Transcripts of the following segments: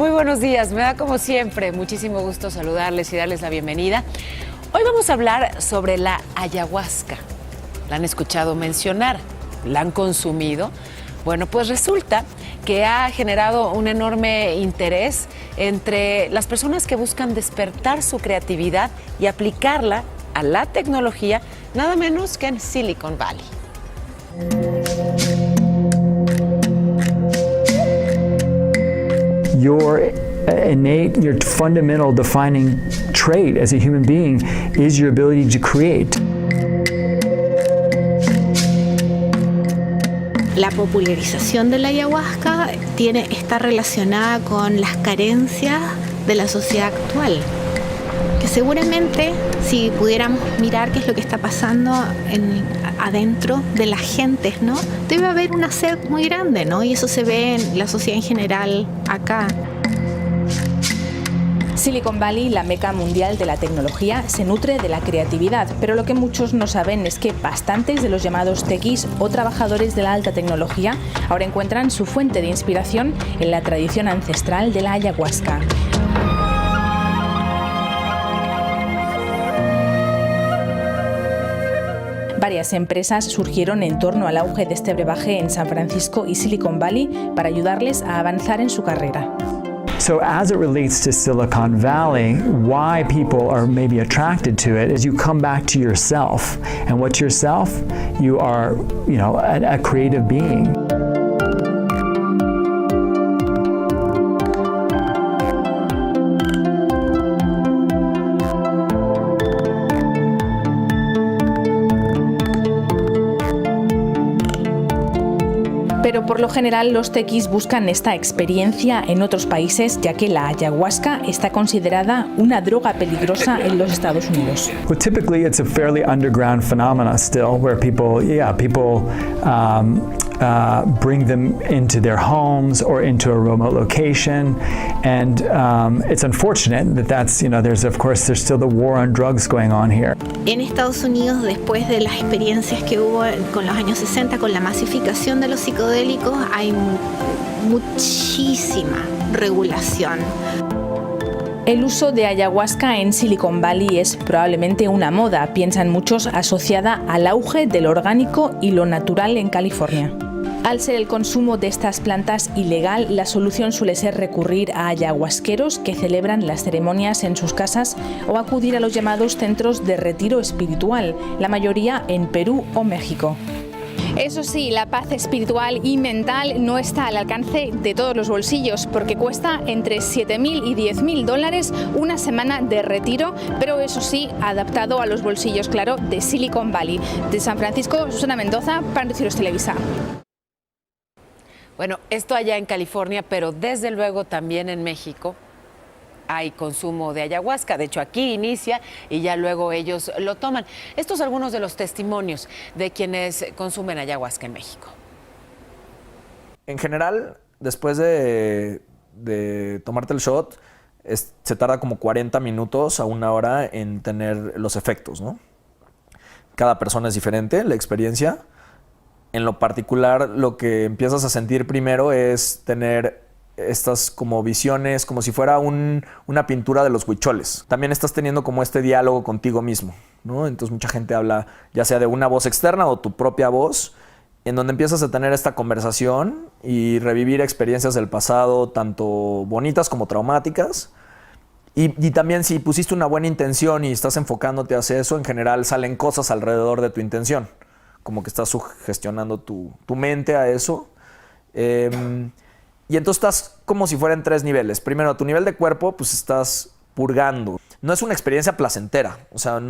Muy buenos días, me da como siempre muchísimo gusto saludarles y darles la bienvenida. Hoy vamos a hablar sobre la ayahuasca. ¿La han escuchado mencionar? ¿La han consumido? Bueno, pues resulta que ha generado un enorme interés entre las personas que buscan despertar su creatividad y aplicarla a la tecnología, nada menos que en Silicon Valley. Your innate, your fundamental defining trait as a human being is your ability to create. La popularización de la ayahuasca está relacionada con las carencias de la sociedad actual. Que seguramente, si pudiéramos mirar qué es lo que está pasando adentro de las gentes, ¿no? Debe haber una sed muy grande, ¿no? Y eso se ve en la sociedad en general acá. Silicon Valley, la meca mundial de la tecnología, se nutre de la creatividad, pero lo que muchos no saben es que bastantes de los llamados techies o trabajadores de la alta tecnología ahora encuentran su fuente de inspiración en la tradición ancestral de la ayahuasca. Varias empresas surgieron en torno al auge de este brebaje en San Francisco y Silicon Valley para ayudarles a avanzar en su carrera. So as it relates to Silicon Valley, why people are maybe attracted to it is you come back to yourself. And what's yourself? You are, a creative being. Pero por lo general los techies buscan esta experiencia en otros países, ya que la ayahuasca está considerada una droga peligrosa en los Estados Unidos. Well, typically it's a fairly underground phenomena still, where people bring them into their homes or into a remote location, and it's unfortunate that there's still the war on drugs going on here. En Estados Unidos, después de las experiencias que hubo con los años 60, con la masificación de los psicodélicos, hay muchísima regulación. El uso de ayahuasca en Silicon Valley es probablemente una moda, piensan muchos, asociada al auge del orgánico y lo natural en California. Al ser el consumo de estas plantas ilegal, la solución suele ser recurrir a ayahuasqueros que celebran las ceremonias en sus casas o acudir a los llamados centros de retiro espiritual, la mayoría en Perú o México. Eso sí, la paz espiritual y mental no está al alcance de todos los bolsillos porque cuesta entre $7,000 y $10,000 una semana de retiro, pero eso sí, adaptado a los bolsillos, claro, de Silicon Valley. De San Francisco, Susana Mendoza, para Noticieros Televisa. Bueno, esto allá en California, pero desde luego también en México hay consumo de ayahuasca. De hecho, aquí inicia y ya luego ellos lo toman. Estos son algunos de los testimonios de quienes consumen ayahuasca en México. En general, después de tomarte el shot, se tarda como 40 minutos a una hora en tener los efectos, ¿no? Cada persona es diferente, la experiencia. En lo particular, lo que empiezas a sentir primero es tener estas como visiones, como si fuera una pintura de los huicholes. También estás teniendo como este diálogo contigo mismo, ¿no? Entonces mucha gente habla ya sea de una voz externa o tu propia voz, en donde empiezas a tener esta conversación y revivir experiencias del pasado, tanto bonitas como traumáticas. Y también si pusiste una buena intención y estás enfocándote hacia eso, en general salen cosas alrededor de tu intención. Como que estás sugestionando tu mente a eso. Y entonces estás como si fuera en 3 niveles. Primero, a tu nivel de cuerpo, pues estás purgando. No es una experiencia placentera. O sea,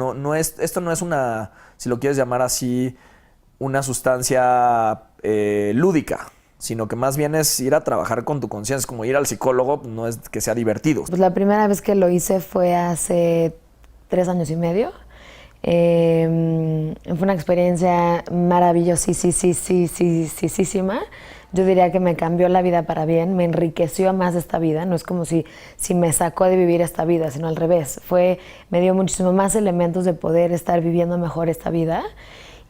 esto no es una, si lo quieres llamar así, una sustancia lúdica, sino que más bien es ir a trabajar con tu conciencia. Es como ir al psicólogo, no es que sea divertido. Pues la primera vez que lo hice fue hace 3 años y medio. Fue una experiencia maravillosísima. Yo diría que me cambió la vida para bien, me enriqueció más esta vida. No es como si me sacó de vivir esta vida, sino al revés. Me dio muchísimo más elementos de poder estar viviendo mejor esta vida.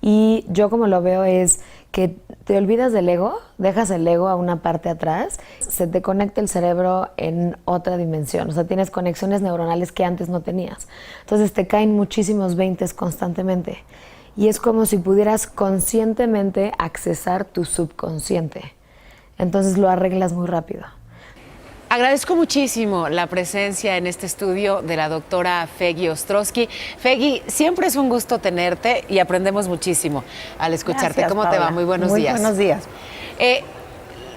Y yo como lo veo es que te olvidas del ego, dejas el ego a una parte atrás, se te conecta el cerebro en otra dimensión, o sea, tienes conexiones neuronales que antes no tenías. Entonces te caen muchísimos 20 constantemente y es como si pudieras conscientemente accesar tu subconsciente. Entonces lo arreglas muy rápido. Agradezco muchísimo la presencia en este estudio de la doctora Fegui Ostrowski. Fegui, siempre es un gusto tenerte y aprendemos muchísimo al escucharte. Gracias, ¿Cómo Paula? te va? Muy buenos días. Muy buenos días.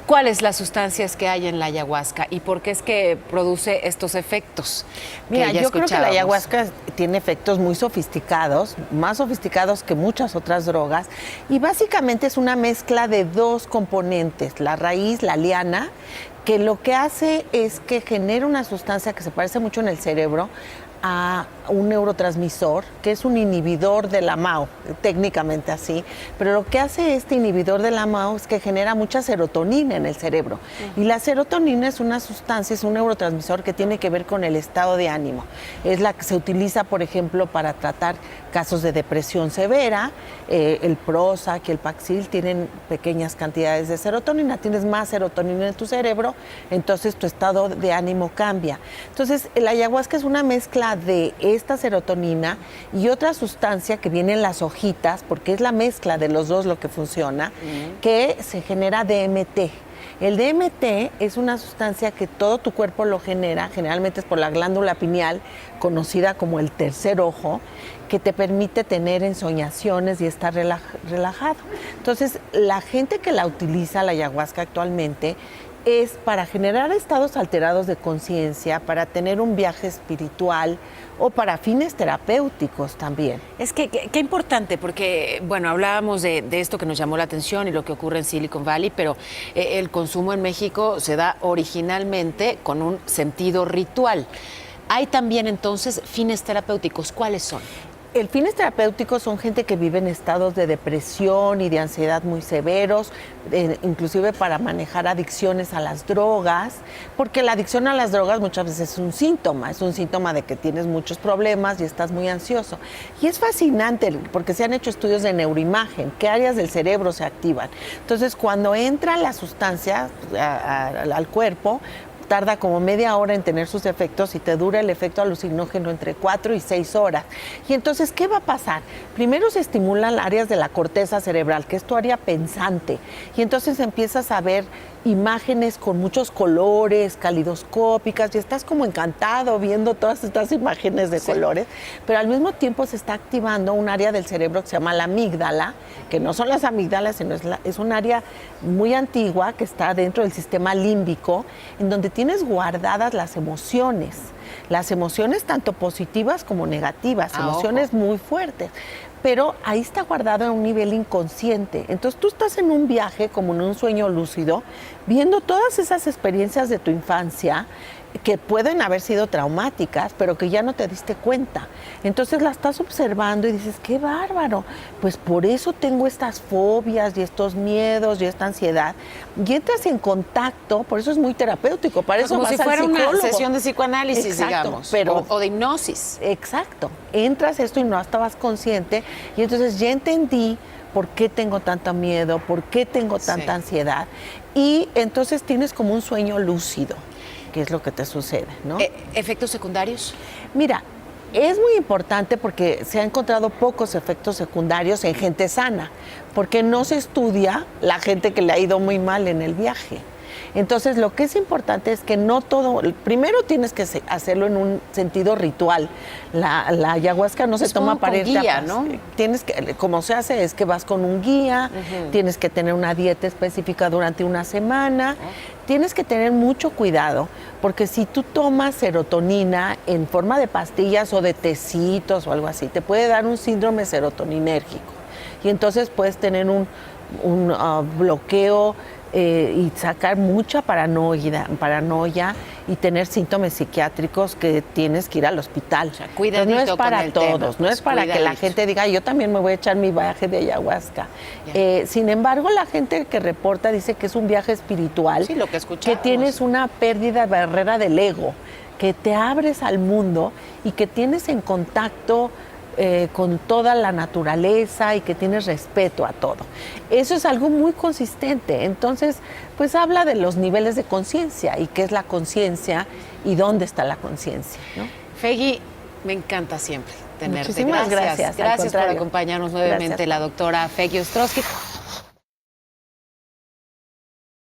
¿Cuáles las sustancias que hay en la ayahuasca y por qué es que produce estos efectos? Mira, ya yo creo que la escuchábamos? ayahuasca tiene efectos muy sofisticados, más sofisticados que muchas otras drogas, y básicamente es una mezcla de dos componentes, la raíz, la liana, que lo que hace es que genera una sustancia que se parece mucho en el cerebro a un neurotransmisor, que es un inhibidor de la MAO, técnicamente así, pero lo que hace este inhibidor de la MAO es que genera mucha serotonina en el cerebro. Y la serotonina es una sustancia, es un neurotransmisor que tiene que ver con el estado de ánimo. Es la que se utiliza, por ejemplo, para tratar casos de depresión severa. El Prozac y el Paxil tienen pequeñas cantidades de serotonina, tienes más serotonina en tu cerebro, entonces tu estado de ánimo cambia. Entonces, la ayahuasca es una mezcla de esta serotonina y otra sustancia que viene en las hojitas, porque es la mezcla de los dos lo que funciona, que se genera DMT. El DMT es una sustancia que todo tu cuerpo lo genera, generalmente es por la glándula pineal, conocida como el tercer ojo, que te permite tener ensoñaciones y estar relajado. Entonces, la gente que la utiliza, la ayahuasca actualmente, es para generar estados alterados de conciencia, para tener un viaje espiritual o para fines terapéuticos también. Es que qué importante, porque, bueno, hablábamos de esto que nos llamó la atención y lo que ocurre en Silicon Valley, pero el consumo en México se da originalmente con un sentido ritual. Hay también entonces fines terapéuticos. ¿Cuáles son? El fines terapéuticos son gente que vive en estados de depresión y de ansiedad muy severos, inclusive para manejar adicciones a las drogas, porque la adicción a las drogas muchas veces es un síntoma de que tienes muchos problemas y estás muy ansioso. Y es fascinante porque se han hecho estudios de neuroimagen, qué áreas del cerebro se activan. Entonces, cuando entra la sustancia al cuerpo, tarda como media hora en tener sus efectos y te dura el efecto alucinógeno entre 4 y 6 horas. Y entonces, ¿qué va a pasar? Primero se estimulan áreas de la corteza cerebral, que es tu área pensante, y entonces empiezas a ver imágenes con muchos colores, calidoscópicas, y estás como encantado viendo todas estas imágenes de colores, pero al mismo tiempo se está activando un área del cerebro que se llama la amígdala, que no son las amígdalas, sino es un área muy antigua que está dentro del sistema límbico, en donde tienes guardadas las emociones tanto positivas como negativas, emociones muy fuertes. Pero ahí está guardado a un nivel inconsciente. Entonces tú estás en un viaje, como en un sueño lúcido, viendo todas esas experiencias de tu infancia que pueden haber sido traumáticas, pero que ya no te diste cuenta. Entonces la estás observando y dices, ¡qué bárbaro! Pues por eso tengo estas fobias y estos miedos y esta ansiedad. Y entras en contacto, por eso es muy terapéutico. Para eso como vas si fuera al psicólogo. una sesión de psicoanálisis, Exacto, digamos, pero o de hipnosis. Exacto. Entras esto y no estabas consciente, y entonces ya entendí por qué tengo tanto miedo, por qué tengo tanta ansiedad, y entonces tienes como un sueño lúcido, que es lo que te sucede, ¿no? ¿Efectos secundarios? Mira, es muy importante porque se han encontrado pocos efectos secundarios en gente sana, porque no se estudia la gente que le ha ido muy mal en el viaje. Entonces, lo que es importante es que no todo, primero tienes que hacerlo en un sentido ritual. La ayahuasca no se toma para irte guía, a ¿no? Tienes que, como se hace, es que vas con un guía, tienes que tener una dieta específica durante una semana, tienes que tener mucho cuidado, porque si tú tomas serotonina en forma de pastillas o de tecitos o algo así, te puede dar un síndrome serotoninérgico. Y entonces puedes tener un bloqueo y sacar mucha paranoia y tener síntomas psiquiátricos que tienes que ir al hospital. O sea, cuidadito. Entonces, no es para con el todos, tema, no es para que la gente diga, yo también me voy a echar mi viaje de ayahuasca. Sin embargo, la gente que reporta dice que es un viaje espiritual, sí, lo que escuchamos, que tienes una pérdida de barrera del ego, que te abres al mundo y que tienes en contacto con toda la naturaleza y que tienes respeto a todo. Eso es algo muy consistente. Entonces, pues habla de los niveles de conciencia y qué es la conciencia y dónde está la conciencia, ¿no? Fegui, me encanta siempre tenerte. Muchísimas gracias. Gracias por acompañarnos nuevamente, la doctora Fegui Ostrowski.